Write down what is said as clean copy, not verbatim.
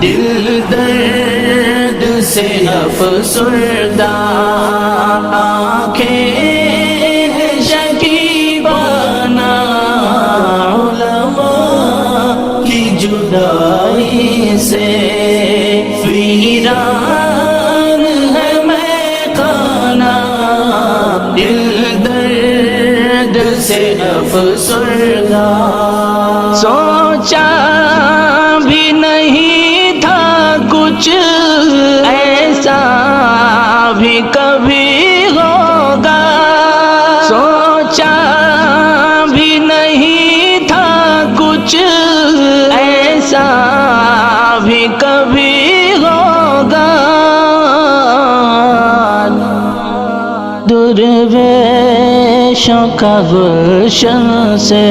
دل درد سے افسردہ، آنکھیں شکیبانہ، علماء کی جدائی سے ویران ہے میخانہ، دل درد سے افسردہ۔ سوچا بھی نہیں تھا کچھ ایسا بھی کبھی ہوگا، سوچا بھی نہیں تھا کچھ ایسا بھی کبھی ہوگا۔ درویشوں کا گلشن سے